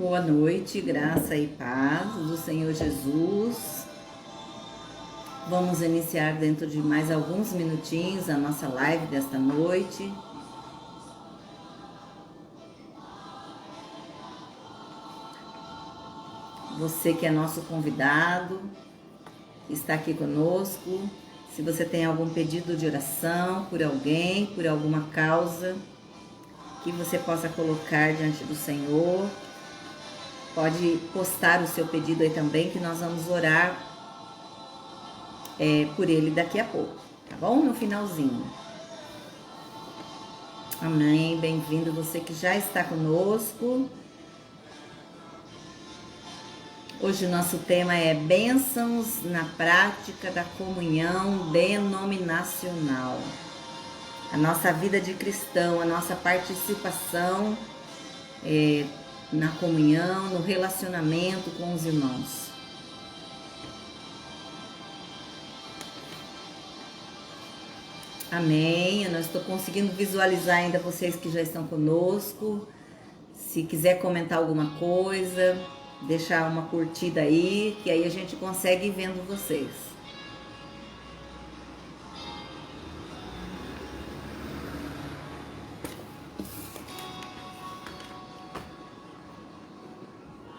Boa noite, graça e paz do Senhor Jesus. Vamos iniciar dentro de mais alguns minutinhos a nossa live desta noite. Você que é nosso convidado, está aqui conosco. Se você tem algum pedido de oração por alguém, por alguma causa, que você possa colocar diante do Senhor, pode postar o seu pedido aí também, que nós vamos orar por ele daqui a pouco, tá bom? No finalzinho. Amém, bem-vindo você que já está conosco. Hoje o nosso tema é bênçãos na prática da comunhão denominacional. A nossa vida de cristão, a nossa participação na comunhão, no relacionamento com os irmãos. Amém. Eu não estou conseguindo visualizar ainda vocês que já estão conosco. Se quiser comentar alguma coisa, deixar uma curtida aí, que aí a gente consegue ir vendo vocês.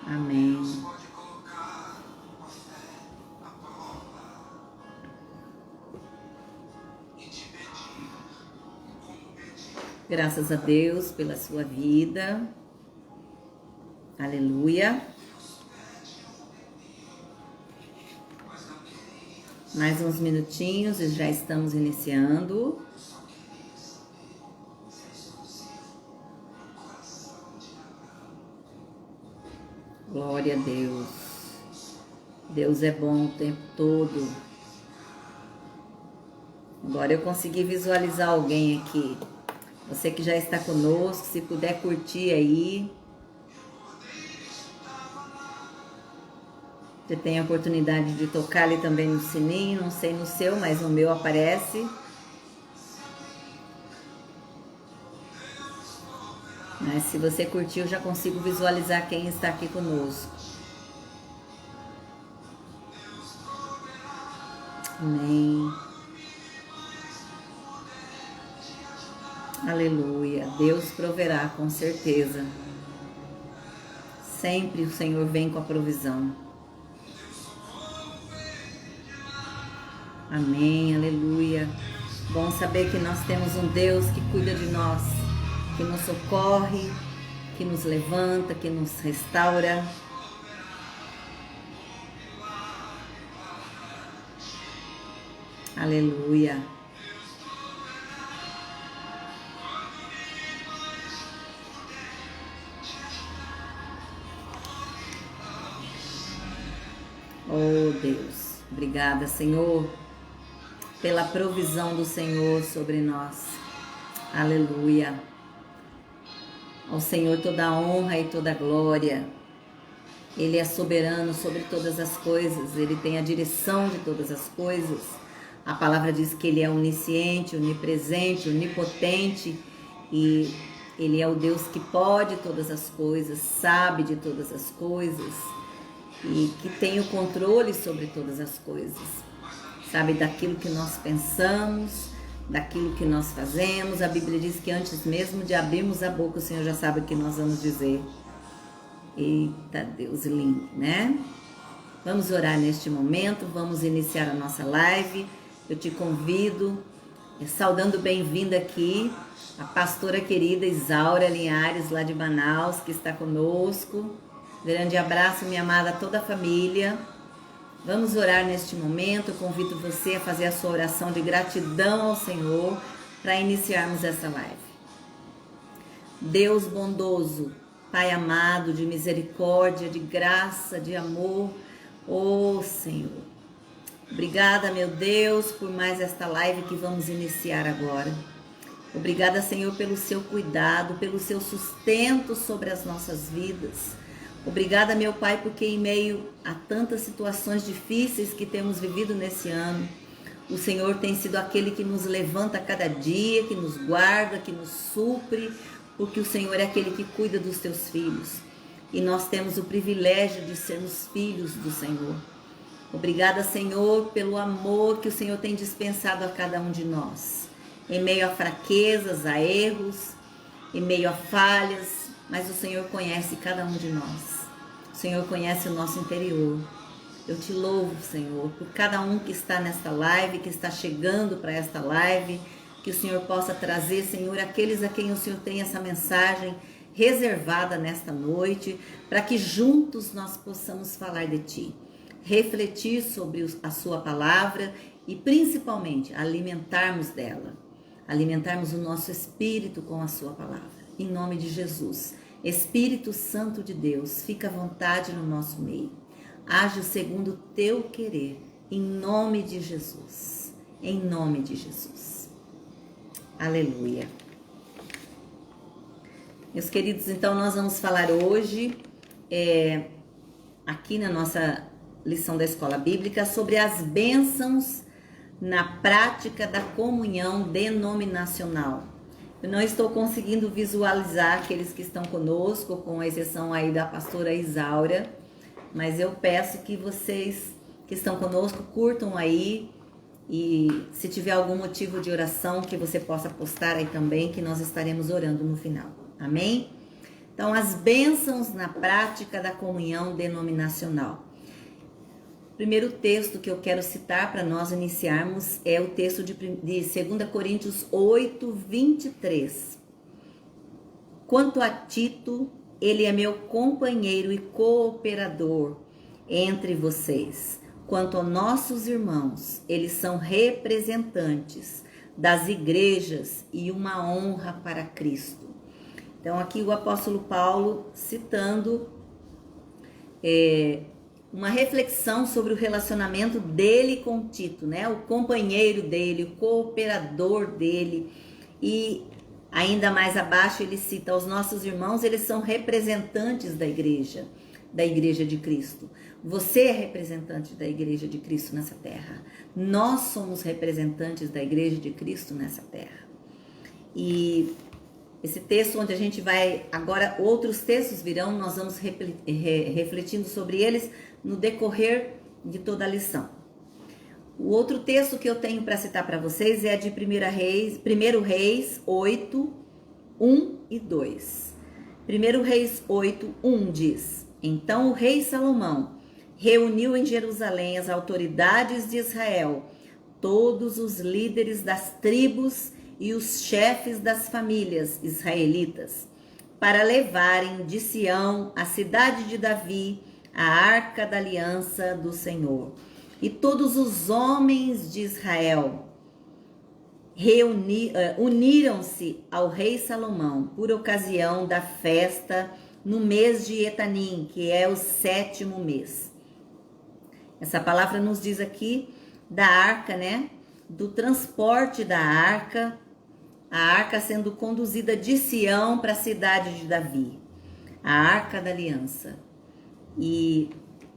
Amém. Graças a Deus pela sua vida. Aleluia. Mais uns minutinhos e já estamos iniciando. Glória a Deus. Deus é bom o tempo todo. Agora eu consegui visualizar alguém aqui. Você que já está conosco, se puder curtir aí. Você tem a oportunidade de tocar ali também no sininho, não sei no seu, mas no meu aparece. Mas se você curtir, eu já consigo visualizar quem está aqui conosco. Amém. Aleluia. Deus proverá, com certeza. Sempre o Senhor vem com a provisão. Amém, aleluia. Bom saber que nós temos um Deus que cuida de nós, que nos socorre, que nos levanta, que nos restaura. Aleluia. Oh Deus, obrigada, Senhor, pela provisão do Senhor sobre nós. Aleluia. Ao Senhor toda a honra e toda a glória. Ele é soberano sobre todas as coisas, Ele tem a direção de todas as coisas. A palavra diz que Ele é onisciente, onipresente, onipotente e Ele é o Deus que pode todas as coisas, sabe de todas as coisas e que tem o controle sobre todas as coisas. Sabe daquilo que nós pensamos, daquilo que nós fazemos. A Bíblia diz que antes mesmo de abrirmos a boca, o Senhor já sabe o que nós vamos dizer. Eita, Deus lindo, né? Vamos orar neste momento, vamos iniciar a nossa live. Eu te convido, saudando bem-vinda aqui, a pastora querida Isaura Linhares, lá de Manaus, que está conosco. Grande abraço, minha amada, toda a família. Vamos orar neste momento. Eu convido você a fazer a sua oração de gratidão ao Senhor para iniciarmos essa live. Deus bondoso, Pai amado, de misericórdia, de graça, de amor, oh Senhor. Obrigada, meu Deus, por mais esta live que vamos iniciar agora. Obrigada, Senhor, pelo seu cuidado, pelo seu sustento sobre as nossas vidas. Obrigada, meu Pai, porque em meio a tantas situações difíceis que temos vivido nesse ano, o Senhor tem sido aquele que nos levanta a cada dia, que nos guarda, que nos supre, porque o Senhor é aquele que cuida dos teus filhos. e nós temos o privilégio de sermos filhos do Senhor. Obrigada, Senhor, pelo amor que o Senhor tem dispensado a cada um de nós. Em meio a fraquezas, a erros, em meio a falhas, mas o Senhor conhece cada um de nós. O Senhor conhece o nosso interior. Eu te louvo, Senhor, por cada um que está nesta live, que está chegando para esta live, que o Senhor possa trazer, Senhor, aqueles a quem o Senhor tem essa mensagem reservada nesta noite, para que juntos nós possamos falar de Ti, refletir sobre a Sua palavra e principalmente alimentarmos dela, alimentarmos o nosso espírito com a Sua palavra. Em nome de Jesus, Espírito Santo de Deus, fica à vontade no nosso meio. Age segundo o Teu querer, em nome de Jesus, em nome de Jesus. Aleluia. Meus queridos, então nós vamos falar hoje, aqui na nossa lição da Escola Bíblica, sobre as bênçãos na prática da comunhão denominacional. Eu não estou conseguindo visualizar aqueles que estão conosco, com exceção aí da pastora Isaura, mas eu peço que vocês que estão conosco curtam aí, e se tiver algum motivo de oração que você possa postar aí também, que nós estaremos orando no final. Amém? Então, as bênçãos na prática da comunhão denominacional. O primeiro texto que eu quero citar para nós iniciarmos é o texto de 2 Coríntios 8, 23. Quanto a Tito, ele é meu companheiro e cooperador entre vocês. Quanto aos nossos irmãos, eles são representantes das igrejas e uma honra para Cristo. Então, aqui o apóstolo Paulo citando uma reflexão sobre o relacionamento dele com Tito, né? O companheiro dele, o cooperador dele. E ainda mais abaixo ele cita: os nossos irmãos, eles são representantes da igreja de Cristo. Você é representante da igreja de Cristo nessa terra. Nós somos representantes da igreja de Cristo nessa terra. E esse texto onde a gente vai, agora outros textos virão, nós vamos refletindo sobre eles no decorrer de toda a lição. O outro texto que eu tenho para citar para vocês é de 1 Reis 8, 1 e 2. 1 Reis 8, 1 diz: Então o rei Salomão reuniu em Jerusalém as autoridades de Israel, todos os líderes das tribos e os chefes das famílias israelitas, para levarem de Sião, a cidade de Davi, a arca da aliança do Senhor. E todos os homens de Israel uniram-se ao rei Salomão por ocasião da festa no mês de Etanim, que é o 7º mês. Essa palavra nos diz aqui da arca, né? Do transporte da arca, a arca sendo conduzida de Sião para a cidade de Davi, a arca da aliança. E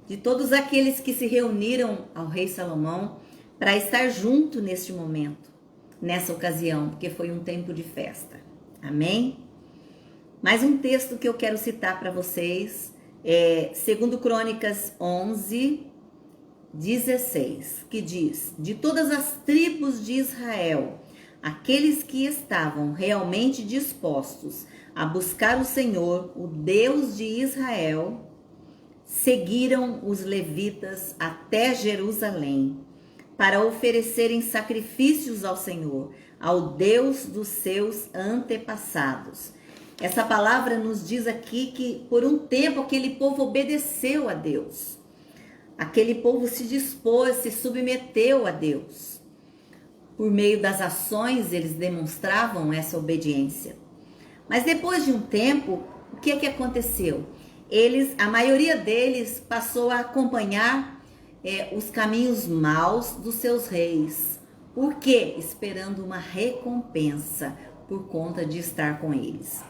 de todos aqueles que se reuniram ao rei Salomão para estar junto neste momento, nessa ocasião, porque foi um tempo de festa. Amém? Mais um texto que eu quero citar para vocês é 2 Crônicas 11, 16, que diz: de todas as tribos de Israel, aqueles que estavam realmente dispostos a buscar o Senhor, o Deus de Israel, seguiram os levitas até Jerusalém para oferecerem sacrifícios ao Senhor, ao Deus dos seus antepassados. Essa palavra nos diz aqui que por um tempo aquele povo obedeceu a Deus. Aquele povo se dispôs, se submeteu a Deus. Por meio das ações, eles demonstravam essa obediência. Mas depois de um tempo, o que é que aconteceu? A maioria deles passou a acompanhar os caminhos maus dos seus reis. Por quê? Esperando uma recompensa por conta de estar com eles.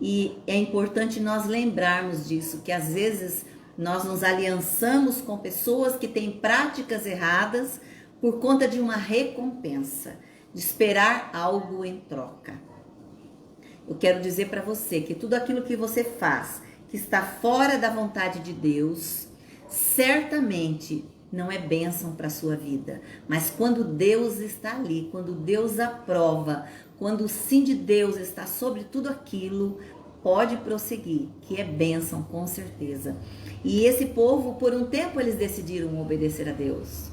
E é importante nós lembrarmos disso, que às vezes nós nos aliançamos com pessoas que têm práticas erradas por conta de uma recompensa, de esperar algo em troca. Eu quero dizer para você que tudo aquilo que você faz, que está fora da vontade de Deus, certamente não é bênção para a sua vida. Mas quando Deus está ali, quando Deus aprova, quando o sim de Deus está sobre tudo aquilo, pode prosseguir, que é bênção com certeza. E esse povo, por um tempo, eles decidiram obedecer a Deus.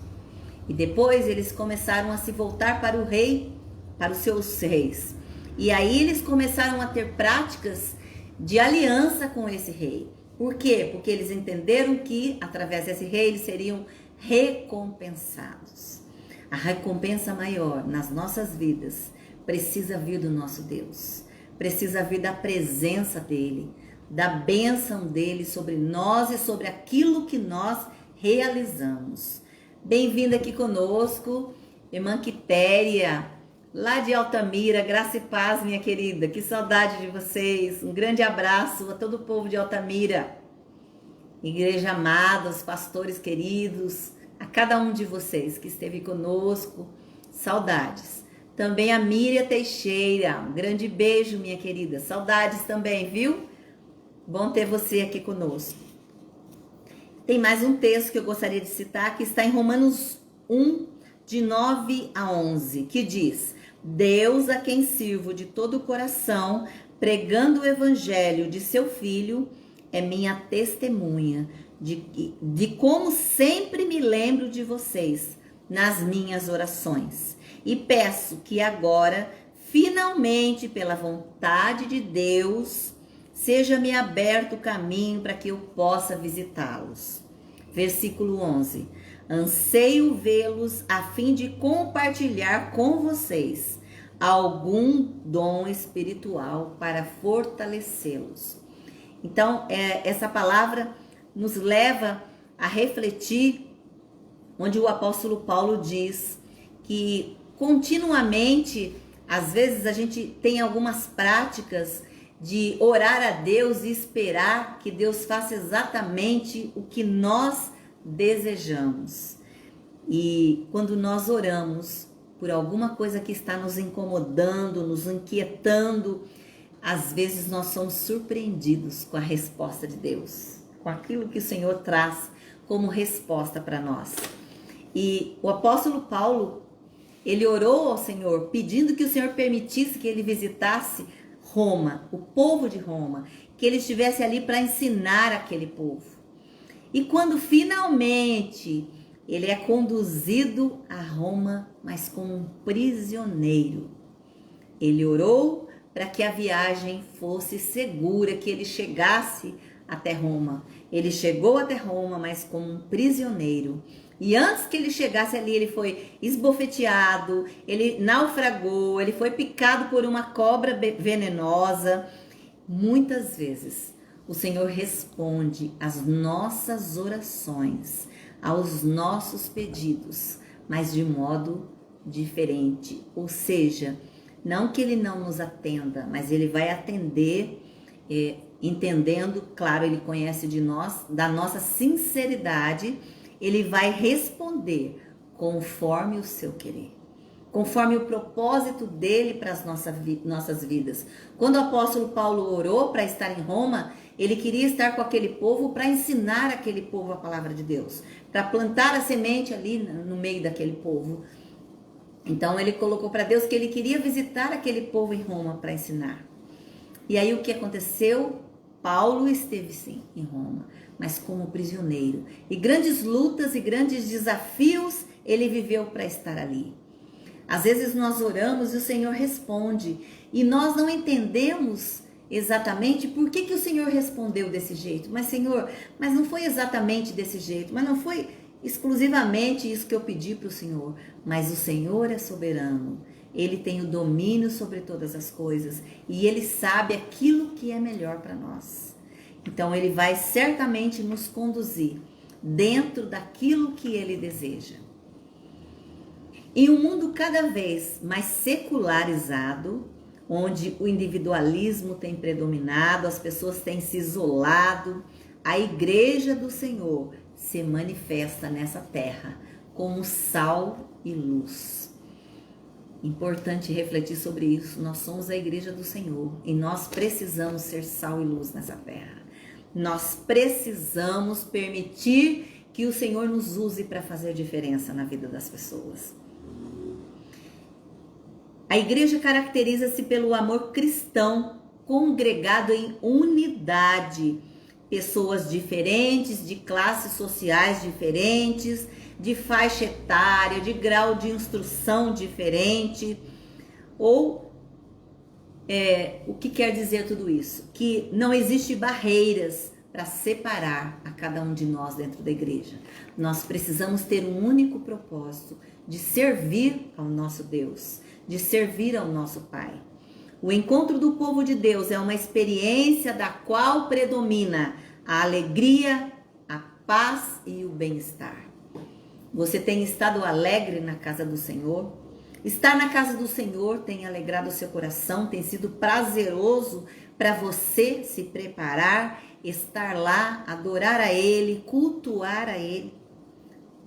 E depois eles começaram a se voltar para o rei, para os seus reis. E aí eles começaram a ter práticas de aliança com esse rei. Por quê? Porque eles entenderam que, através desse rei, eles seriam recompensados. A recompensa maior nas nossas vidas precisa vir do nosso Deus. Precisa vir da presença dele, da bênção dele sobre nós e sobre aquilo que nós realizamos. Bem-vinda aqui conosco, irmã Quitéria, lá de Altamira. Graça e paz, minha querida. Que saudade de vocês. Um grande abraço a todo o povo de Altamira. Igreja amada, os pastores queridos, a cada um de vocês que esteve conosco. Saudades. Também a Miriam Teixeira. Um grande beijo, minha querida. Saudades também, viu? Bom ter você aqui conosco. Tem mais um texto que eu gostaria de citar, que está em Romanos 1, de 9 a 11, que diz: Deus, a quem sirvo de todo o coração, pregando o evangelho de seu Filho, é minha testemunha de como sempre me lembro de vocês nas minhas orações. E peço que agora, finalmente, pela vontade de Deus, seja-me aberto o caminho para que eu possa visitá-los. Versículo 11. Anseio vê-los a fim de compartilhar com vocês algum dom espiritual para fortalecê-los. Então, essa palavra nos leva a refletir, onde o apóstolo Paulo diz que continuamente, às vezes a gente tem algumas práticas de orar a Deus e esperar que Deus faça exatamente o que nós desejamos. E quando nós oramos por alguma coisa que está nos incomodando, nos inquietando, às vezes nós somos surpreendidos com a resposta de Deus, com aquilo que o Senhor traz como resposta para nós. E o apóstolo Paulo, ele orou ao Senhor pedindo que o Senhor permitisse que ele visitasse Roma, o povo de Roma, que ele estivesse ali para ensinar aquele povo. E quando finalmente ele é conduzido a Roma, mas como um prisioneiro, ele orou para que a viagem fosse segura, que ele chegasse até Roma. Ele chegou até Roma, mas como um prisioneiro. E antes que ele chegasse ali, ele foi esbofeteado, ele naufragou, ele foi picado por uma cobra venenosa. Muitas vezes o Senhor responde às nossas orações, aos nossos pedidos, mas de modo diferente. Ou seja, não que ele não nos atenda, mas ele vai atender, entendendo, claro, ele conhece de nós, da nossa sinceridade. Ele vai responder conforme o seu querer, conforme o propósito dele para as nossas vidas. Quando o apóstolo Paulo orou para estar em Roma, ele queria estar com aquele povo para ensinar aquele povo a palavra de Deus, para plantar a semente ali no meio daquele povo. Então ele colocou para Deus que ele queria visitar aquele povo em Roma para ensinar. E aí o que aconteceu? Paulo esteve sim em Roma, mas como prisioneiro. E grandes lutas e grandes desafios ele viveu para estar ali. Às vezes nós oramos e o Senhor responde. E nós não entendemos exatamente por que o Senhor respondeu desse jeito. Mas Senhor, mas não foi exatamente desse jeito. Mas não foi exclusivamente isso que eu pedi para o Senhor. Mas o Senhor é soberano. Ele tem o domínio sobre todas as coisas. E Ele sabe aquilo que é melhor para nós. Então Ele vai certamente nos conduzir dentro daquilo que Ele deseja. Em um mundo cada vez mais secularizado, onde o individualismo tem predominado, as pessoas têm se isolado, a igreja do Senhor se manifesta nessa terra como sal e luz. Importante refletir sobre isso. Nós somos a igreja do Senhor e nós precisamos ser sal e luz nessa terra. Nós precisamos permitir que o Senhor nos use para fazer diferença na vida das pessoas. A igreja caracteriza-se pelo amor cristão, congregado em unidade. Pessoas diferentes, de classes sociais diferentes, de faixa etária, de grau de instrução diferente. Ou, o que quer dizer tudo isso? Que não existe barreiras para separar a cada um de nós dentro da igreja. Nós precisamos ter um único propósito, de servir ao nosso Deus, de servir ao nosso Pai. O encontro do povo de Deus é uma experiência da qual predomina a alegria, a paz e o bem-estar. Você tem estado alegre na casa do Senhor? Estar na casa do Senhor tem alegrado o seu coração, tem sido prazeroso para você se preparar, estar lá, adorar a Ele, cultuar a Ele,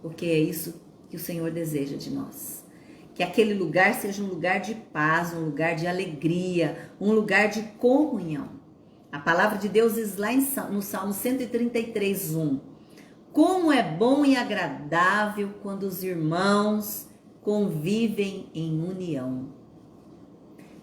porque é isso que o Senhor deseja de nós. Que aquele lugar seja um lugar de paz, um lugar de alegria, um lugar de comunhão. A palavra de Deus diz lá no Salmo 133:1: como é bom e agradável quando os irmãos convivem em união.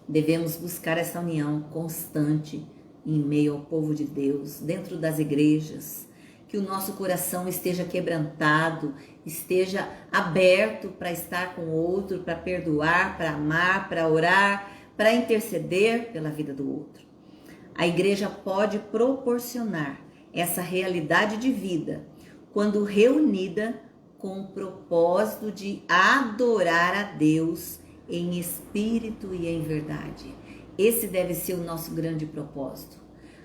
Devemos buscar essa união constante em meio ao povo de Deus, dentro das igrejas. Que o nosso coração esteja quebrantado, esteja aberto para estar com o outro, para perdoar, para amar, para orar, para interceder pela vida do outro. A igreja pode proporcionar essa realidade de vida quando reunida com o propósito de adorar a Deus em espírito e em verdade. Esse deve ser o nosso grande propósito.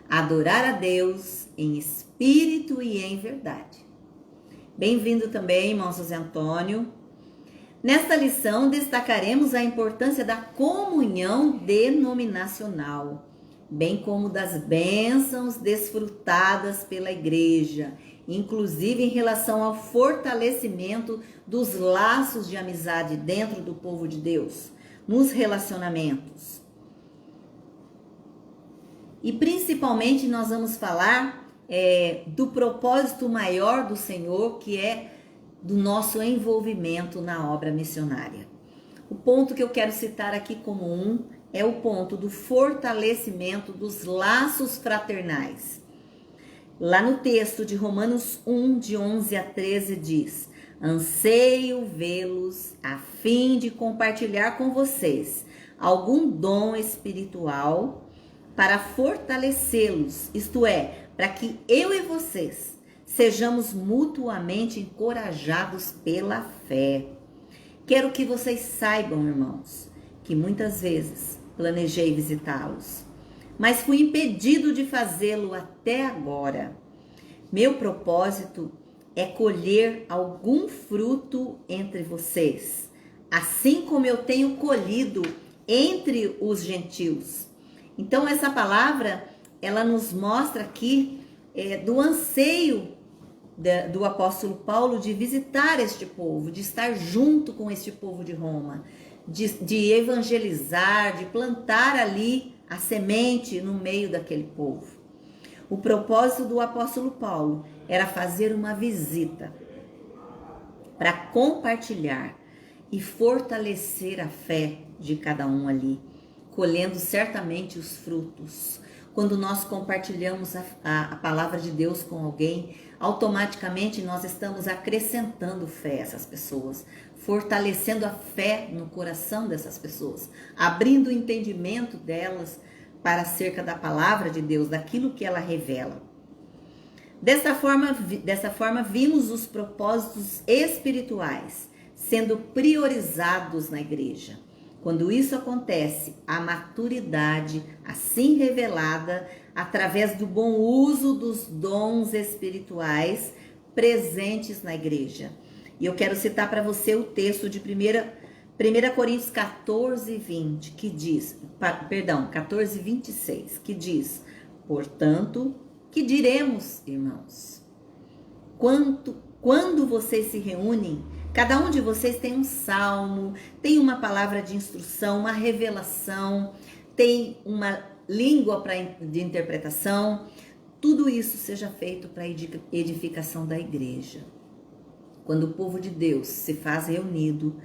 Adorar a Deus em espírito e em verdade. Bem-vindo também, irmão José Antônio. Nesta lição, destacaremos a importância da comunhão denominacional, bem como das bênçãos desfrutadas pela igreja, inclusive em relação ao fortalecimento dos laços de amizade dentro do povo de Deus, nos relacionamentos. E principalmente nós vamos falar do propósito maior do Senhor, que é do nosso envolvimento na obra missionária. O ponto que eu quero citar aqui como é o ponto do fortalecimento dos laços fraternais. Lá no texto de Romanos 1, de 11 a 13, diz: anseio vê-los a fim de compartilhar com vocês algum dom espiritual para fortalecê-los, isto é, para que eu e vocês sejamos mutuamente encorajados pela fé. Quero que vocês saibam, irmãos, que muitas vezes planejei visitá-los, mas fui impedido de fazê-lo até agora. Meu propósito é colher algum fruto entre vocês, assim como eu tenho colhido entre os gentios. Então, essa palavra, ela nos mostra aqui do anseio do apóstolo Paulo de visitar este povo, de estar junto com este povo de Roma, de evangelizar, de plantar ali a semente no meio daquele povo. O propósito do apóstolo Paulo era fazer uma visita para compartilhar e fortalecer a fé de cada um ali, colhendo certamente os frutos. Quando nós compartilhamos a palavra de Deus com alguém, automaticamente nós estamos acrescentando fé a essas pessoas, fortalecendo a fé no coração dessas pessoas, abrindo o entendimento delas para acerca da palavra de Deus, daquilo que ela revela. Dessa forma, vimos os propósitos espirituais sendo priorizados na igreja. Quando isso acontece, a maturidade, assim revelada, através do bom uso dos dons espirituais presentes na igreja. E eu quero citar para você o texto de 1 Coríntios 14, 20, que diz, 14, 26, que diz: portanto, que diremos, irmãos? Quando vocês se reúnem, cada um de vocês tem um salmo, tem uma palavra de instrução, uma revelação, tem uma língua de interpretação. tudo isso seja feito para a edificação da igreja. Quando o povo de Deus se faz reunido,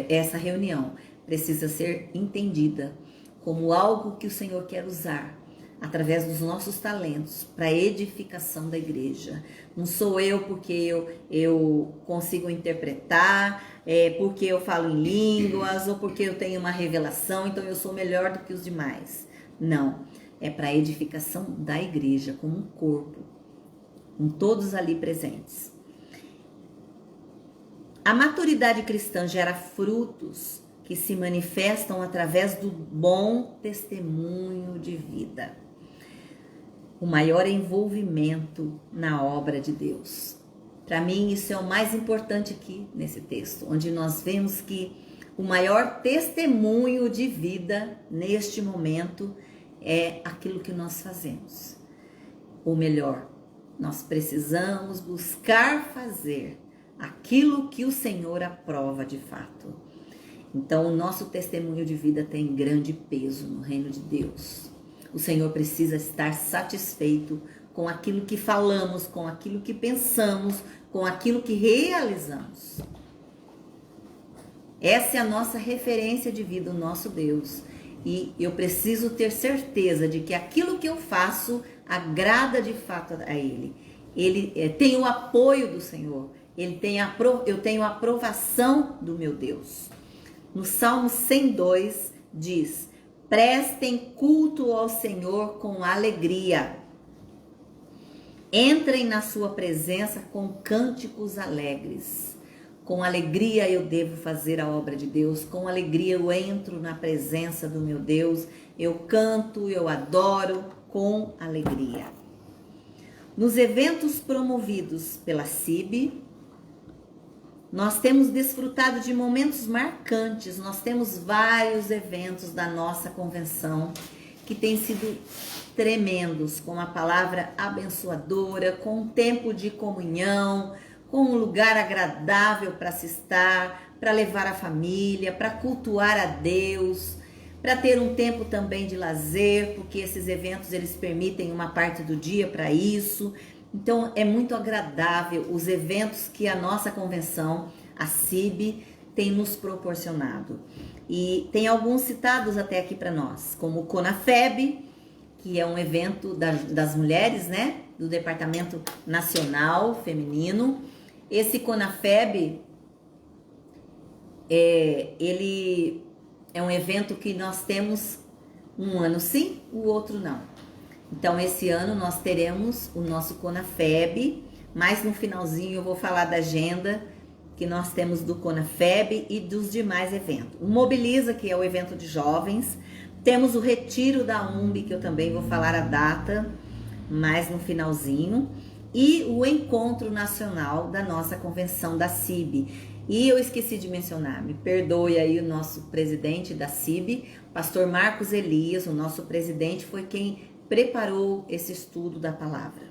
essa reunião precisa ser entendida como algo que o Senhor quer usar através dos nossos talentos para a edificação da igreja. Não sou eu porque eu consigo interpretar, porque eu falo em línguas ou porque eu tenho uma revelação, então eu sou melhor do que os demais. Não, é para a edificação da igreja como um corpo, com todos ali presentes. A maturidade cristã gera frutos que se manifestam através do bom testemunho de vida. O maior envolvimento na obra de Deus. Para mim, isso é o mais importante aqui nesse texto, onde nós vemos que o maior testemunho de vida neste momento é aquilo que nós fazemos. Ou melhor, nós precisamos buscar fazer aquilo que o Senhor aprova de fato. Então, o nosso testemunho de vida tem grande peso no reino de Deus. O Senhor precisa estar satisfeito com aquilo que falamos, com aquilo que pensamos, com aquilo que realizamos. Essa é a nossa referência de vida, o nosso Deus. E eu preciso ter certeza de que aquilo que eu faço agrada de fato a Ele. Ele tem o apoio do Senhor. Eu tenho a aprovação do meu Deus. No Salmo 102 diz: prestem culto ao Senhor com alegria. Entrem na sua presença com cânticos alegres. Com alegria eu devo fazer a obra de Deus. Com alegria eu entro na presença do meu Deus. Eu canto, eu adoro com alegria. Nos eventos promovidos pela CIB, nós temos desfrutado de momentos marcantes. Nós temos vários eventos da nossa convenção que têm sido tremendos, com a palavra abençoadora, com um tempo de comunhão, com um lugar agradável para se estar, para levar a família, para cultuar a Deus, para ter um tempo também de lazer, porque esses eventos eles permitem uma parte do dia para isso. Então é muito agradável os eventos que a nossa convenção, a CIB, tem nos proporcionado. E tem alguns citados até aqui para nós, como o CONAFEB, que é um evento das mulheres, né? Do Departamento Nacional Feminino. Esse CONAFEB, ele é um evento que nós temos um ano sim, o outro não. Então, esse ano nós teremos o nosso CONAFEB, mas no finalzinho eu vou falar da agenda que nós temos do CONAFEB e dos demais eventos. O Mobiliza, que é o evento de jovens. Temos o Retiro da UMB, que eu também vou falar a data, mais no finalzinho. E o Encontro Nacional da nossa convenção da CIB. E eu esqueci de mencionar, me perdoe aí o nosso presidente da CIB, pastor Marcos Elias, o nosso presidente, foi quem preparou esse estudo da palavra.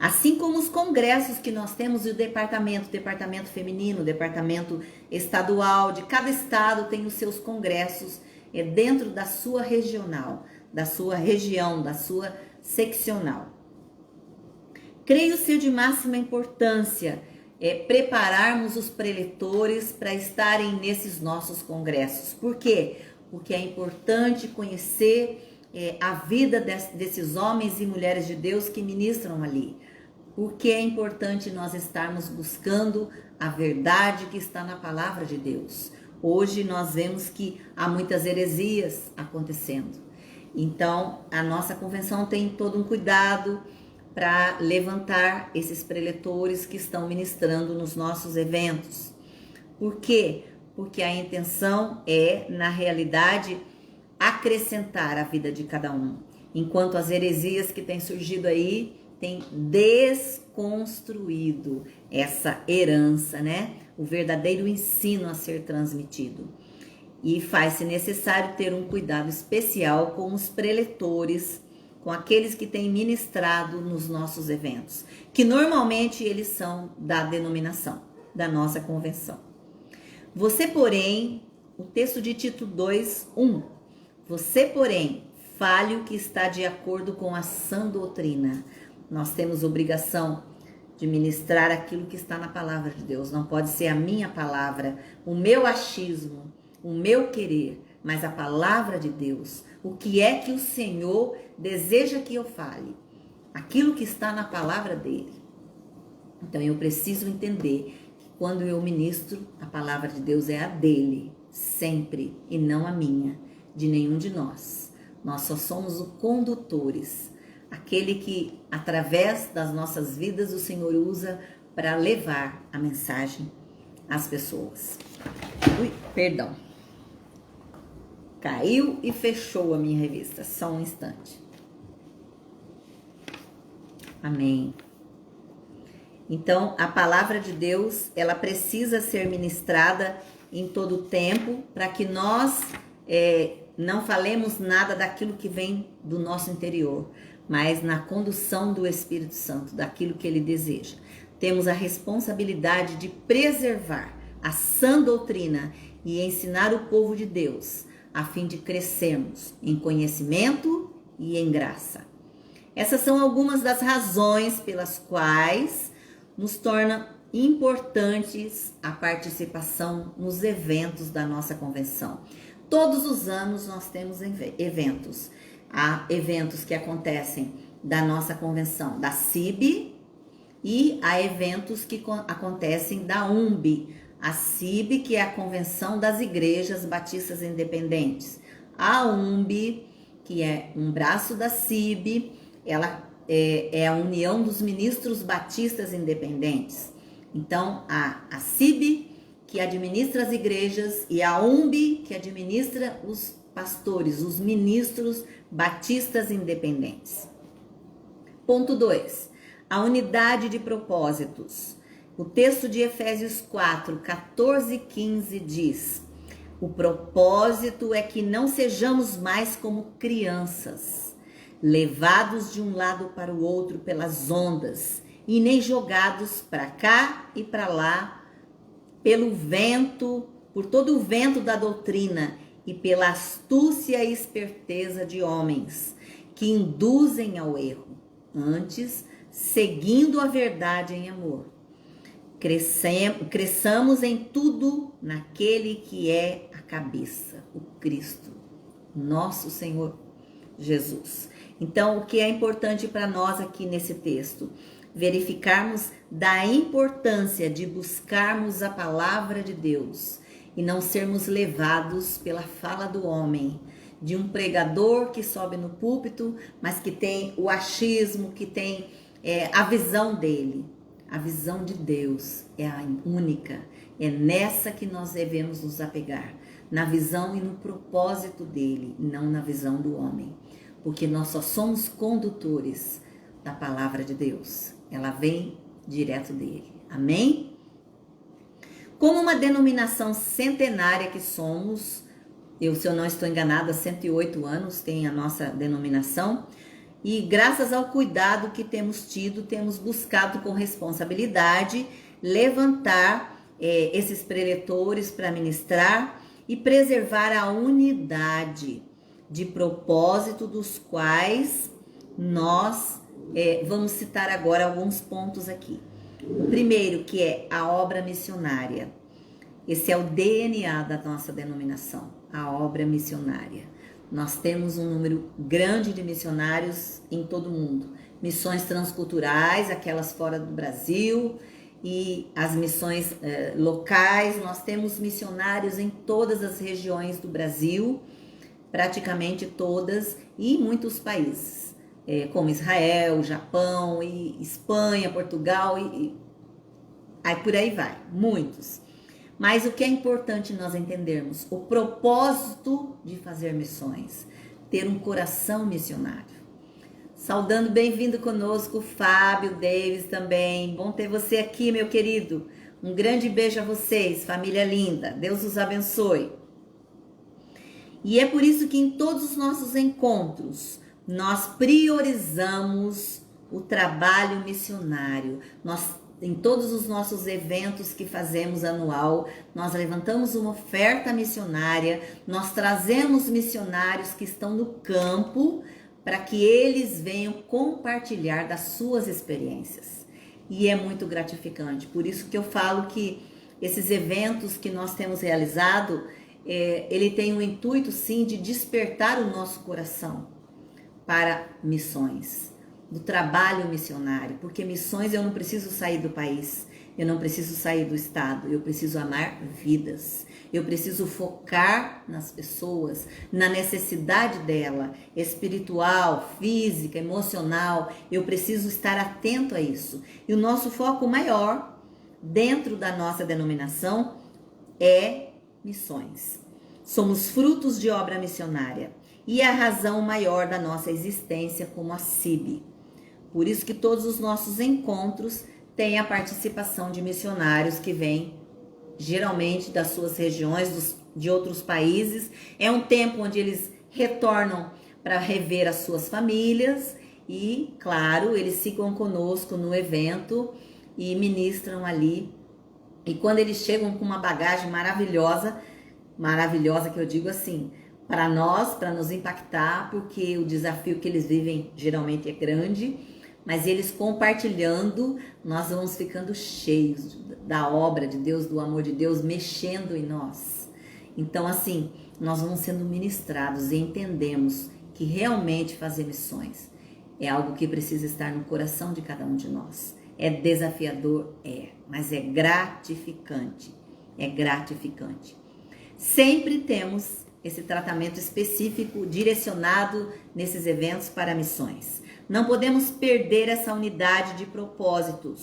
Assim como os congressos que nós temos, o departamento feminino, departamento estadual, de cada estado tem os seus congressos dentro da sua regional, da sua região, da sua seccional. Creio ser de máxima importância prepararmos os preletores para estarem nesses nossos congressos. Por quê? Porque é importante conhecer a vida desses homens e mulheres de Deus que ministram ali. Porque é importante nós estarmos buscando a verdade que está na palavra de Deus. Hoje nós vemos que há muitas heresias acontecendo. Então, a nossa convenção tem todo um cuidado para levantar esses preletores que estão ministrando nos nossos eventos. Por quê? Porque a intenção é, na realidade, acrescentar a vida de cada um. Enquanto as heresias que têm surgido aí têm desconstruído essa herança, né? O verdadeiro ensino a ser transmitido. E faz-se necessário ter um cuidado especial com os preletores, com aqueles que têm ministrado nos nossos eventos, que normalmente eles são da denominação, da nossa convenção. Você, porém, o texto de Tito 2:1, você, porém, fale o que está de acordo com a sã doutrina. Nós temos obrigação de ministrar aquilo que está na palavra de Deus. Não pode ser a minha palavra, o meu achismo, o meu querer, mas a palavra de Deus. O que é que o Senhor deseja que eu fale? Aquilo que está na palavra dele. Então eu preciso entender que quando eu ministro, a palavra de Deus é a dele, sempre, e não a minha, de nenhum de nós. Nós só somos os condutores, aquele que, através das nossas vidas, o Senhor usa para levar a mensagem às pessoas. Perdão. Caiu e fechou a minha revista. Só um instante. Amém. Então, a palavra de Deus, ela precisa ser ministrada em todo o tempo, para que nós não falemos nada daquilo que vem do nosso interior, mas na condução do Espírito Santo, daquilo que ele deseja. Temos a responsabilidade de preservar a sã doutrina e ensinar o povo de Deus, a fim de crescermos em conhecimento e em graça. Essas são algumas das razões pelas quais nos torna importantes a participação nos eventos da nossa convenção. Todos os anos nós temos eventos. Há eventos que acontecem da nossa convenção da CIB e há eventos que acontecem da UMB. A CIB, que é a Convenção das Igrejas Batistas Independentes. A UMB, que é um braço da CIB, ela é a União dos Ministros Batistas Independentes. Então, a CIB, que administra as igrejas, e a UMB, que administra os pastores, os ministros batistas independentes. Ponto 2. A unidade de propósitos. O texto de Efésios 4, 14 e 15 diz: o propósito é que não sejamos mais como crianças, levados de um lado para o outro pelas ondas, e nem jogados para cá e para lá pelo vento, por todo o vento da doutrina e pela astúcia e esperteza de homens que induzem ao erro, antes seguindo a verdade em amor. Cresçamos em tudo naquele que é a cabeça, o Cristo, nosso Senhor Jesus. Então, o que é importante para nós aqui nesse texto? Verificarmos da importância de buscarmos a palavra de Deus e não sermos levados pela fala do homem, de um pregador que sobe no púlpito, mas que tem o achismo, que tem a visão dele. A visão de Deus é a única, é nessa que nós devemos nos apegar, na visão e no propósito dele, não na visão do homem, porque nós só somos condutores da palavra de Deus, ela vem direto dele, amém? Como uma denominação centenária que somos, se eu não estou enganada, 108 anos tem a nossa denominação, e graças ao cuidado que temos tido, temos buscado com responsabilidade levantar esses preletores para ministrar e preservar a unidade de propósito, dos quais nós vamos citar agora alguns pontos aqui. O primeiro, que é a obra missionária. Esse é o DNA da nossa denominação, a obra missionária. Nós temos um número grande de missionários em todo o mundo. Missões transculturais, aquelas fora do Brasil, e as missões locais. Nós temos missionários em todas as regiões do Brasil, praticamente todas, e em muitos países, como Israel, Japão, e Espanha, Portugal, aí por aí vai, muitos. Mas o que é importante nós entendermos? O propósito de fazer missões, ter um coração missionário. Saudando, bem-vindo conosco, Fábio, Davis também. Bom ter você aqui, meu querido. Um grande beijo a vocês, família linda. Deus os abençoe. E é por isso que em todos os nossos encontros, nós priorizamos o trabalho missionário. Nós em todos os nossos eventos que fazemos anual, nós levantamos uma oferta missionária, nós trazemos missionários que estão no campo para que eles venham compartilhar das suas experiências. E é muito gratificante. Por isso que eu falo que esses eventos que nós temos realizado, ele tem o intuito, sim, de despertar o nosso coração para missões, do trabalho missionário, porque missões eu não preciso sair do país, eu não preciso sair do estado, eu preciso amar vidas, eu preciso focar nas pessoas, na necessidade dela, espiritual, física, emocional, eu preciso estar atento a isso. E o nosso foco maior dentro da nossa denominação é missões. Somos frutos de obra missionária e é a razão maior da nossa existência como a CIB. Por isso que todos os nossos encontros têm a participação de missionários que vêm geralmente das suas regiões, de outros países. É um tempo onde eles retornam para rever as suas famílias e, claro, eles ficam conosco no evento e ministram ali. E quando eles chegam com uma bagagem maravilhosa que eu digo assim, para nós, para nos impactar, porque o desafio que eles vivem geralmente é grande, mas eles compartilhando, nós vamos ficando cheios da obra de Deus, do amor de Deus, mexendo em nós. Então, assim, nós vamos sendo ministrados e entendemos que realmente fazer missões é algo que precisa estar no coração de cada um de nós. É desafiador, mas é gratificante. É gratificante. Sempre temos esse tratamento específico direcionado nesses eventos para missões. Não podemos perder essa unidade de propósito,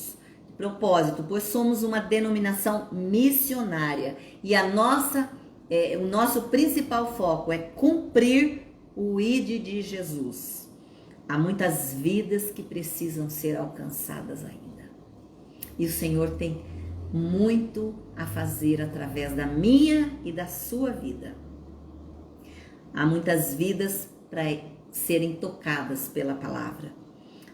pois somos uma denominação missionária e o nosso principal foco é cumprir o ID de Jesus. Há muitas vidas que precisam ser alcançadas ainda. E o Senhor tem muito a fazer através da minha e da sua vida. Há muitas vidas para serem tocadas pela palavra.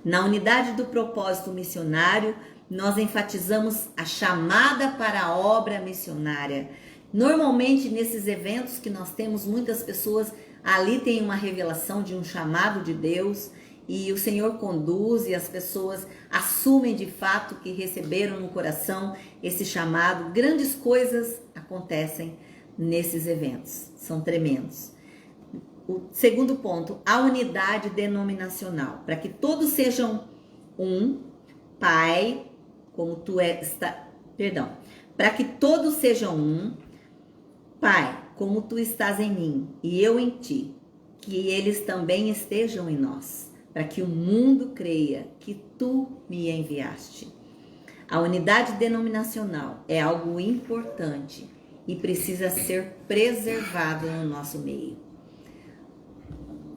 Na unidade do propósito missionário, nós enfatizamos a chamada para a obra missionária. Normalmente, nesses eventos que nós temos, muitas pessoas ali têm uma revelação de um chamado de Deus e o Senhor conduz e as pessoas assumem de fato que receberam no coração esse chamado. Grandes coisas acontecem nesses eventos, são tremendos. O segundo ponto, a unidade denominacional, para que todos sejam um, Pai, como tu para que todos sejam um, Pai, como tu estás em mim e eu em ti, que eles também estejam em nós, para que o mundo creia que tu me enviaste. A unidade denominacional é algo importante e precisa ser preservado no nosso meio.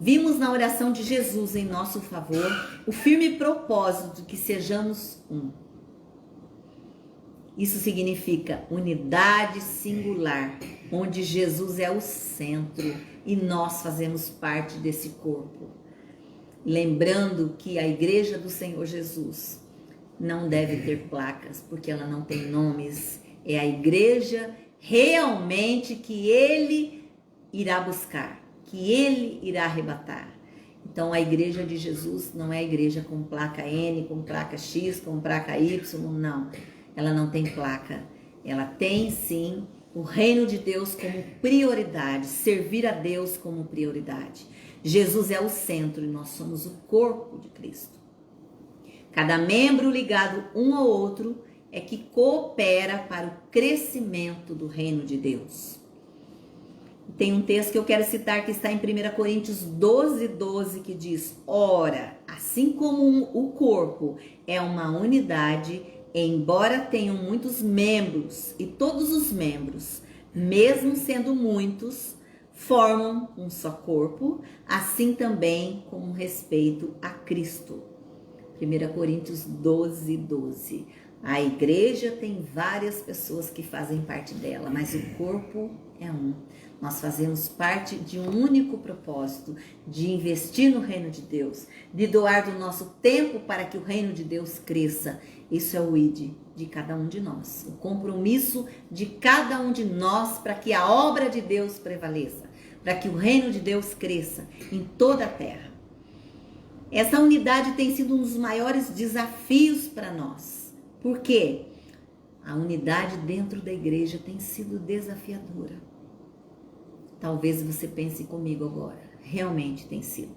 Vimos na oração de Jesus em nosso favor o firme propósito de que sejamos um. Isso significa unidade singular, onde Jesus é o centro e nós fazemos parte desse corpo. Lembrando que a igreja do Senhor Jesus não deve ter placas, porque ela não tem nomes. É a igreja realmente que Ele irá buscar, que Ele irá arrebatar. Então a igreja de Jesus não é a igreja com placa N, com placa X, com placa Y, não. Ela não tem placa. Ela tem sim o reino de Deus como prioridade, servir a Deus como prioridade. Jesus é o centro e nós somos o corpo de Cristo. Cada membro ligado um ao outro é que coopera para o crescimento do reino de Deus. Tem um texto que eu quero citar que está em 1 Coríntios 12:12, que diz: ora, assim como o corpo é uma unidade, embora tenham muitos membros, e todos os membros, mesmo sendo muitos, formam um só corpo, assim também com respeito a Cristo. 1 Coríntios 12:12. A igreja tem várias pessoas que fazem parte dela, mas o corpo é um. Nós fazemos parte de um único propósito, de investir no reino de Deus, de doar do nosso tempo para que o reino de Deus cresça. Isso é o ID de cada um de nós, o compromisso de cada um de nós para que a obra de Deus prevaleça, para que o reino de Deus cresça em toda a terra. Essa unidade tem sido um dos maiores desafios para nós. Por quê? A unidade dentro da igreja tem sido desafiadora. Talvez você pense comigo agora. Realmente tem sido.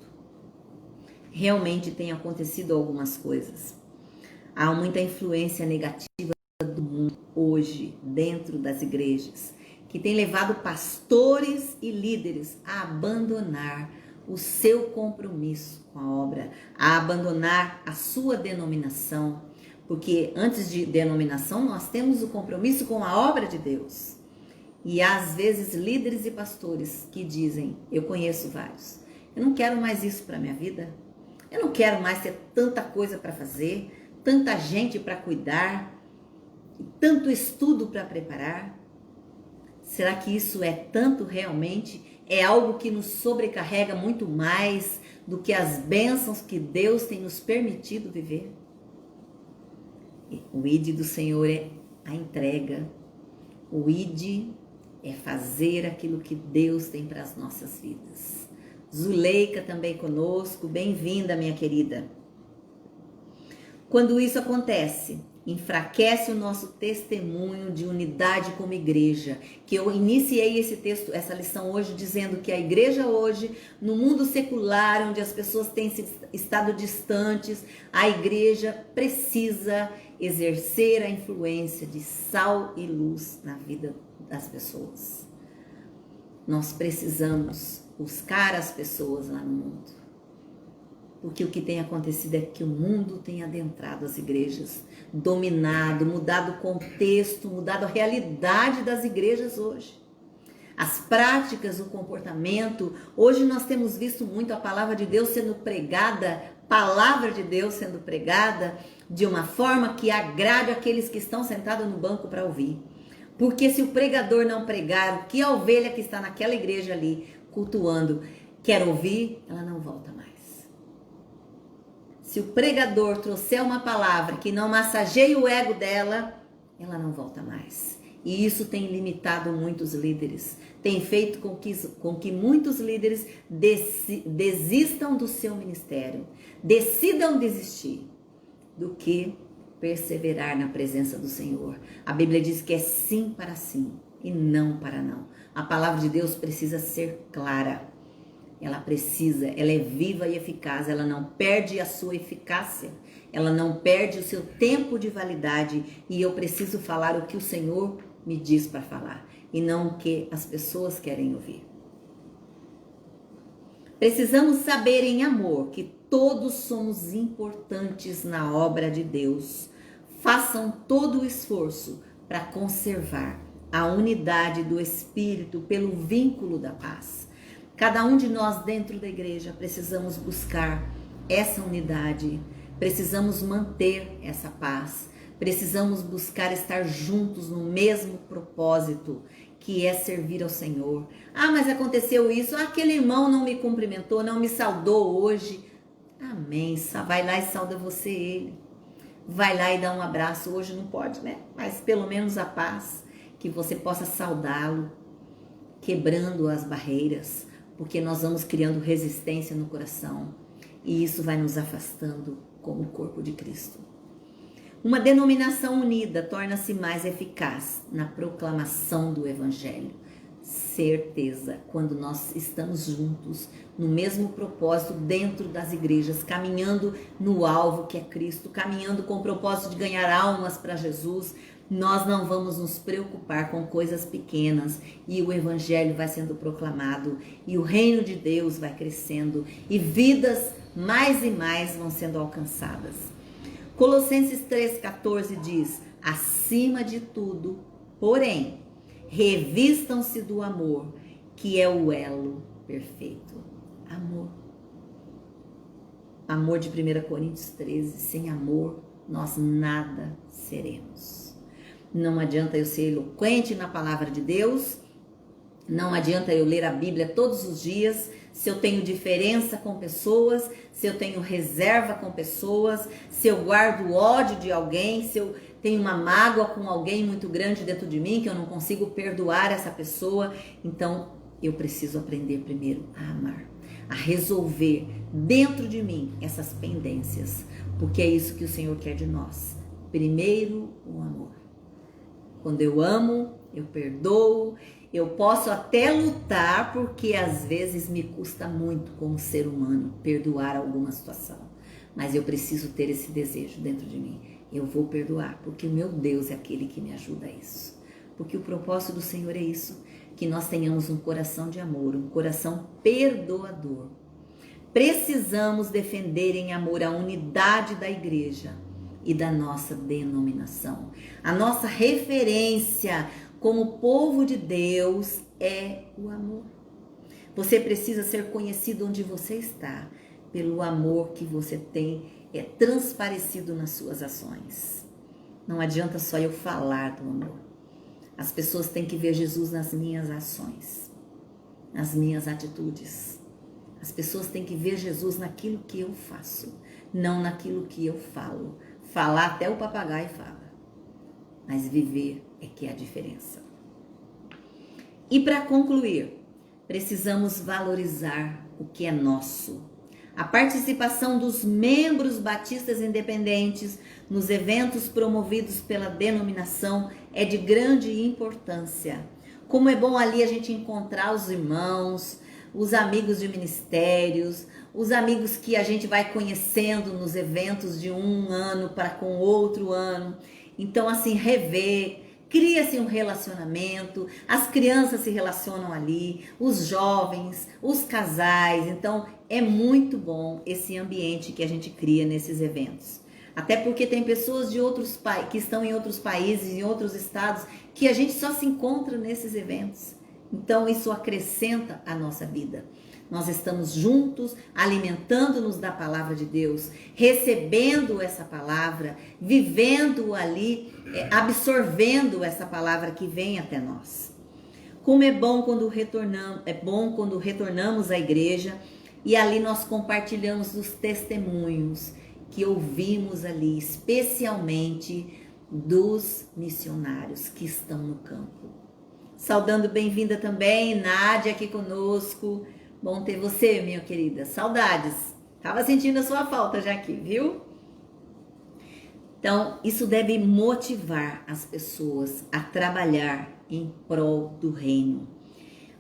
Realmente tem acontecido algumas coisas. Há muita influência negativa do mundo hoje dentro das igrejas, que tem levado pastores e líderes a abandonar o seu compromisso com a obra, a abandonar a sua denominação, porque antes de denominação nós temos o compromisso com a obra de Deus. E às vezes líderes e pastores que dizem, eu conheço vários, eu não quero mais isso para minha vida, eu não quero mais ter tanta coisa para fazer, tanta gente para cuidar, tanto estudo para preparar. Será que isso é tanto realmente? É algo que nos sobrecarrega muito mais do que as bênçãos que Deus tem nos permitido viver? O ID do Senhor é a entrega. O ID é fazer aquilo que Deus tem para as nossas vidas. Zuleika também conosco, bem-vinda, minha querida. Quando isso acontece, enfraquece o nosso testemunho de unidade como igreja, que eu iniciei esse texto, essa lição hoje dizendo que a igreja hoje, no mundo secular, onde as pessoas têm estado distantes, a igreja precisa exercer a influência de sal e luz na vida das pessoas. Nós precisamos buscar as pessoas lá no mundo. Porque o que tem acontecido é que o mundo tem adentrado as igrejas, dominado, mudado o contexto, mudado a realidade das igrejas hoje. As práticas, o comportamento. Hoje nós temos visto muito a palavra de Deus sendo pregada, de uma forma que agrade aqueles que estão sentados no banco para ouvir. Porque se o pregador não pregar, o que a ovelha que está naquela igreja ali, cultuando, quer ouvir, ela não volta mais. Se o pregador trouxer uma palavra que não massageie o ego dela, ela não volta mais. E isso tem limitado muitos líderes. Tem feito com que muitos líderes desistam do seu ministério. Decidam desistir do que perseverar na presença do Senhor. A Bíblia diz que é sim para sim e não para não. A palavra de Deus precisa ser clara. Ela é viva e eficaz, ela não perde a sua eficácia, ela não perde o seu tempo de validade e eu preciso falar o que o Senhor me diz para falar e não o que as pessoas querem ouvir. Precisamos saber em amor que todos somos importantes na obra de Deus. Façam todo o esforço para conservar a unidade do Espírito pelo vínculo da paz. Cada um de nós dentro da igreja precisamos buscar essa unidade, precisamos manter essa paz, precisamos buscar estar juntos no mesmo propósito, que é servir ao Senhor. Ah, mas aconteceu isso, aquele irmão não me cumprimentou, não me saudou hoje. Amém, vai lá e sauda você ele. Vai lá e dá um abraço, hoje não pode, né? Mas pelo menos a paz, que você possa saudá-lo, quebrando as barreiras, porque nós vamos criando resistência no coração e isso vai nos afastando como o corpo de Cristo. Uma denominação unida torna-se mais eficaz na proclamação do Evangelho. Certeza, quando nós estamos juntos, no mesmo propósito dentro das igrejas, caminhando no alvo que é Cristo, caminhando com o propósito de ganhar almas para Jesus, nós não vamos nos preocupar com coisas pequenas e o Evangelho vai sendo proclamado e o reino de Deus vai crescendo e vidas mais e mais vão sendo alcançadas. Colossenses 3,14 diz, acima de tudo, porém, revistam-se do amor, que é o elo perfeito. Amor. Amor de 1 Coríntios 13, sem amor nós nada seremos. Não adianta eu ser eloquente na palavra de Deus, não adianta eu ler a Bíblia todos os dias, se eu tenho diferença com pessoas, se eu tenho reserva com pessoas, se eu guardo ódio de alguém, se eu tenho uma mágoa com alguém muito grande dentro de mim, que eu não consigo perdoar essa pessoa. Então, eu preciso aprender primeiro a amar, a resolver dentro de mim essas pendências, porque é isso que o Senhor quer de nós. Primeiro, o amor. Quando eu amo, eu perdoo, eu posso até lutar, porque às vezes me custa muito como ser humano perdoar alguma situação. Mas eu preciso ter esse desejo dentro de mim. Eu vou perdoar, porque o meu Deus é aquele que me ajuda a isso. Porque o propósito do Senhor é isso, que nós tenhamos um coração de amor, um coração perdoador. Precisamos defender em amor a unidade da igreja e da nossa denominação. A nossa referência como povo de Deus é o amor. Você precisa ser conhecido onde você está, pelo amor que você tem transparecido nas suas ações. Não adianta só eu falar do amor. As pessoas têm que ver Jesus nas minhas ações, nas minhas atitudes. As pessoas têm que ver Jesus naquilo que eu faço, não naquilo que eu falo. Falar até o papagaio fala, mas viver é que é a diferença. E para concluir, precisamos valorizar o que é nosso. A participação dos membros batistas independentes nos eventos promovidos pela denominação é de grande importância. Como é bom ali a gente encontrar os irmãos, os amigos de ministérios, os amigos que a gente vai conhecendo nos eventos de um ano para com outro ano. Então, assim, rever, cria-se um relacionamento, as crianças se relacionam ali, os jovens, os casais. Então, é muito bom esse ambiente que a gente cria nesses eventos. Até porque tem pessoas de outros que estão em outros países, em outros estados, que a gente só se encontra nesses eventos. Então, isso acrescenta a nossa vida. Nós estamos juntos, alimentando-nos da palavra de Deus, recebendo essa palavra, vivendo ali, absorvendo essa palavra que vem até nós. Como é bom quando retornamos à igreja e ali nós compartilhamos os testemunhos que ouvimos ali, especialmente dos missionários que estão no campo. Saudando bem-vinda também, Nádia aqui conosco. Bom ter você, minha querida. Saudades. Tava sentindo a sua falta já aqui, viu? Então, isso deve motivar as pessoas a trabalhar em prol do reino,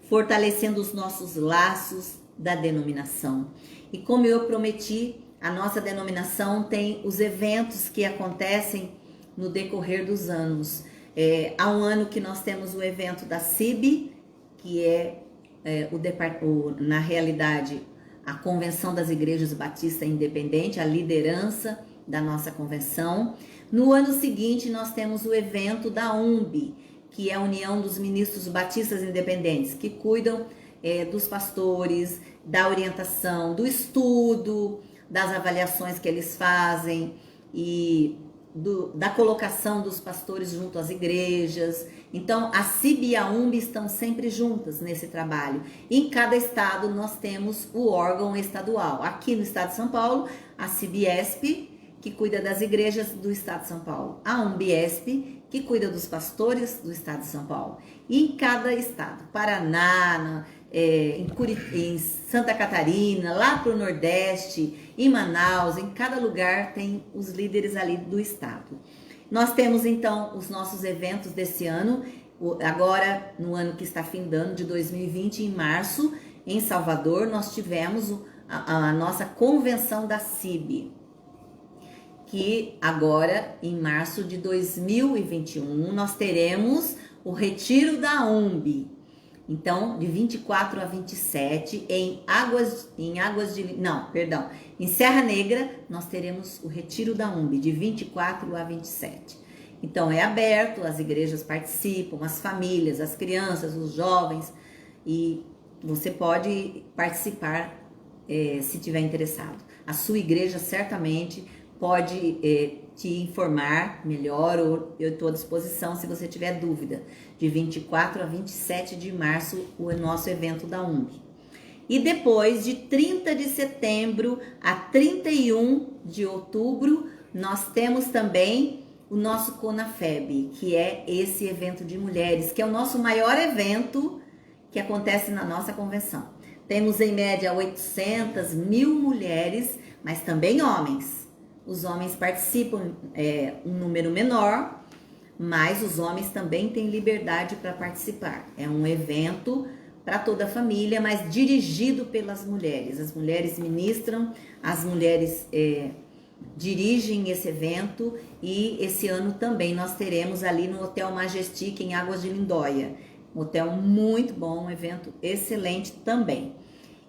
fortalecendo os nossos laços da denominação. E como eu prometi, a nossa denominação tem os eventos que acontecem no decorrer dos anos. Há um ano que nós temos o evento da CIB, que na realidade, a Convenção das Igrejas Batistas Independente, a liderança da nossa convenção. No ano seguinte, nós temos o evento da UMB, que é a União dos Ministros Batistas Independentes, que cuidam dos pastores, da orientação, do estudo, das avaliações que eles fazem e da colocação dos pastores junto às igrejas. Então, a CIB e a UMB estão sempre juntas nesse trabalho. Em cada estado, nós temos o órgão estadual. Aqui no estado de São Paulo, a CIBESP, que cuida das igrejas do estado de São Paulo. A UMBESP, que cuida dos pastores do estado de São Paulo. E em cada estado, Paraná, em Santa Catarina, lá para o Nordeste, em Manaus, em cada lugar tem os líderes ali do estado. Nós temos então os nossos eventos desse ano, agora no ano que está findando, de 2020, em março, em Salvador, nós tivemos a nossa convenção da CIB, que agora em março de 2021 nós teremos o retiro da UMB. Então, de 24 a 27, em Serra Negra, nós teremos o retiro da UMB, de 24 a 27. Então, é aberto, as igrejas participam, as famílias, as crianças, os jovens, e você pode participar se tiver interessado. A sua igreja certamente pode te informar melhor, ou eu estou à disposição se você tiver dúvida. De 24 a 27 de março, o nosso evento da UNG. E depois, de 30 de setembro a 31 de outubro, nós temos também o nosso CONAFEB, que é esse evento de mulheres, que é o nosso maior evento que acontece na nossa convenção. Temos em média 800, 1.000 mulheres, mas também homens. Os homens participam um número menor, mas os homens também têm liberdade para participar. É um evento para toda a família, mas dirigido pelas mulheres. As mulheres ministram, as mulheres dirigem esse evento, e esse ano também nós teremos ali no Hotel Majestic, em Águas de Lindóia. Um hotel muito bom, um evento excelente também.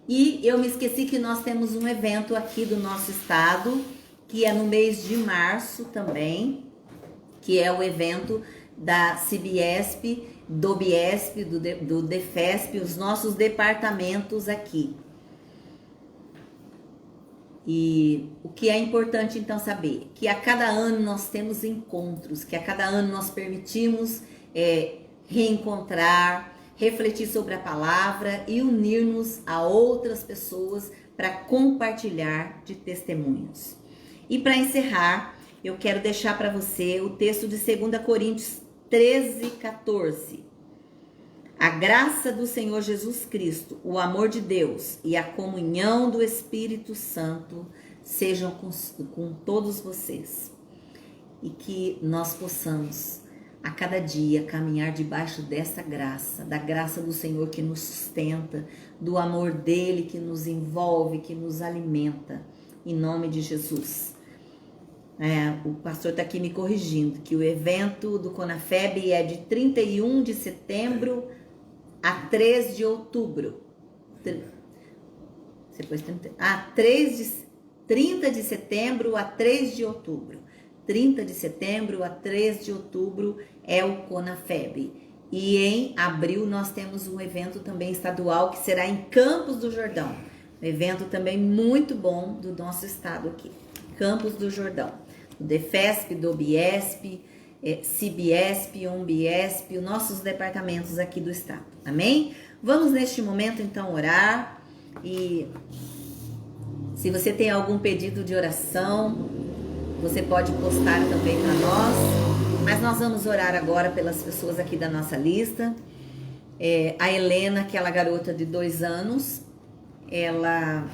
E eu me esqueci que nós temos um evento aqui do nosso estado, que é no mês de março também, que é o evento da CIBIESP, do BIESP, do DEFESP, os nossos departamentos aqui. E o que é importante então saber? Que a cada ano nós temos encontros, que a cada ano nós permitimos reencontrar, refletir sobre a palavra e unir-nos a outras pessoas para compartilhar de testemunhos. E para encerrar, eu quero deixar para você o texto de 2 Coríntios 13:14. A graça do Senhor Jesus Cristo, o amor de Deus e a comunhão do Espírito Santo sejam com todos vocês. E que nós possamos a cada dia caminhar debaixo dessa graça, da graça do Senhor que nos sustenta, do amor dele que nos envolve, que nos alimenta, em nome de Jesus. O pastor está aqui me corrigindo, que o evento do CONAFEB é de 31 de setembro a 3 de outubro. Depois 30 de setembro a 3 de outubro. 30 de setembro a 3 de outubro é o CONAFEB. E em abril nós temos um evento também estadual que será em Campos do Jordão. Um evento também muito bom do nosso estado aqui. Campos do Jordão. O DEFESP, do BIESP, CIBIESP, UNBIESP, os nossos departamentos aqui do estado. Amém? Vamos neste momento então orar. E se você tem algum pedido de oração, você pode postar também para nós. Mas nós vamos orar agora pelas pessoas aqui da nossa lista. A Helena, aquela garota de 2 anos, ela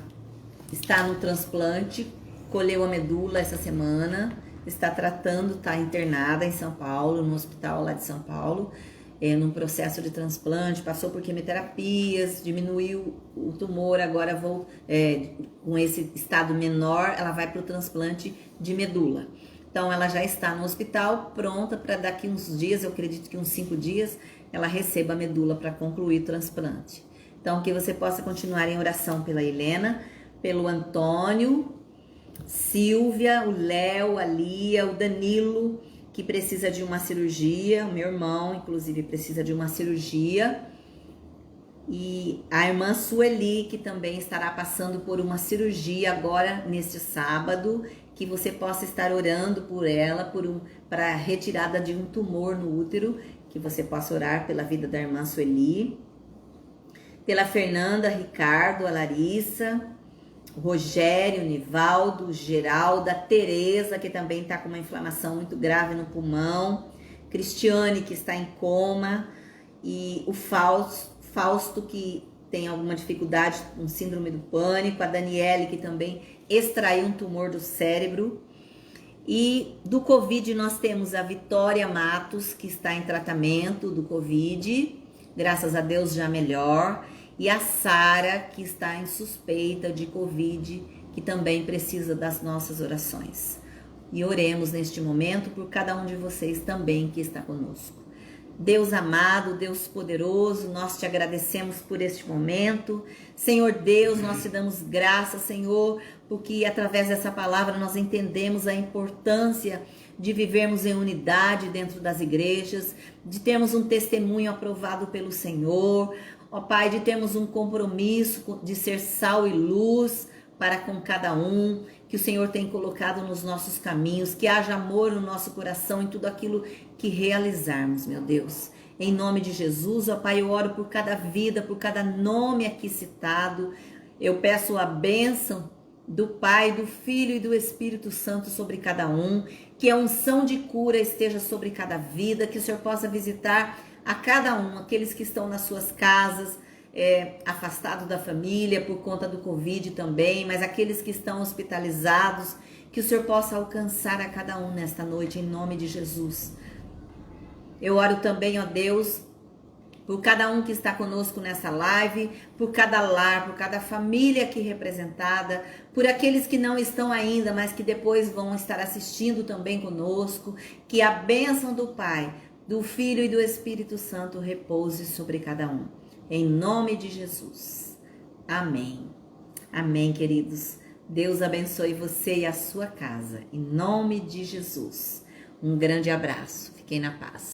está no transplante, colheu a medula essa semana, está tratando, está internada em São Paulo, no hospital lá de São Paulo, num processo de transplante, passou por quimioterapias, diminuiu o tumor, agora com esse estado menor, ela vai para o transplante de medula. Então, ela já está no hospital, pronta para daqui uns dias, eu acredito que uns 5 dias, ela receba a medula para concluir o transplante. Então, que você possa continuar em oração pela Helena, pelo Antônio, Silvia, o Léo, a Lia, o Danilo, que precisa de uma cirurgia, o meu irmão, inclusive, precisa de uma cirurgia, e a irmã Sueli, que também estará passando por uma cirurgia agora, neste sábado, que você possa estar orando por ela, para a retirada de um tumor no útero, que você possa orar pela vida da irmã Sueli, pela Fernanda, Ricardo, a Larissa, o Rogério, o Nivaldo, Geralda, a Tereza, que também está com uma inflamação muito grave no pulmão, Cristiane, que está em coma, e o Fausto, que tem alguma dificuldade com síndrome do pânico, a Daniele, que também extraiu um tumor do cérebro. E do Covid nós temos a Vitória Matos, que está em tratamento do Covid, graças a Deus já melhor, e a Sara, que está em suspeita de Covid, que também precisa das nossas orações. E oremos neste momento por cada um de vocês também que está conosco. Deus amado, Deus poderoso, nós te agradecemos por este momento. Senhor Deus, nós te damos graças, Senhor, porque através dessa palavra nós entendemos a importância de vivermos em unidade dentro das igrejas, de termos um testemunho aprovado pelo Senhor, ó Pai, de termos um compromisso de ser sal e luz para com cada um, que o Senhor tem colocado nos nossos caminhos, que haja amor no nosso coração em tudo aquilo que realizarmos, meu Deus. Em nome de Jesus, ó Pai, eu oro por cada vida, por cada nome aqui citado. Eu peço a bênção do Pai, do Filho e do Espírito Santo sobre cada um, que a unção de cura esteja sobre cada vida, que o Senhor possa visitar a cada um, aqueles que estão nas suas casas, afastados da família por conta do Covid também, mas aqueles que estão hospitalizados, que o Senhor possa alcançar a cada um nesta noite, em nome de Jesus. Eu oro também, ó Deus, por cada um que está conosco nessa live, por cada lar, por cada família aqui representada, por aqueles que não estão ainda, mas que depois vão estar assistindo também conosco, que a bênção do Pai, do Filho e do Espírito Santo repouse sobre cada um. Em nome de Jesus. Amém. Amém, queridos. Deus abençoe você e a sua casa. Em nome de Jesus. Um grande abraço. Fiquem na paz.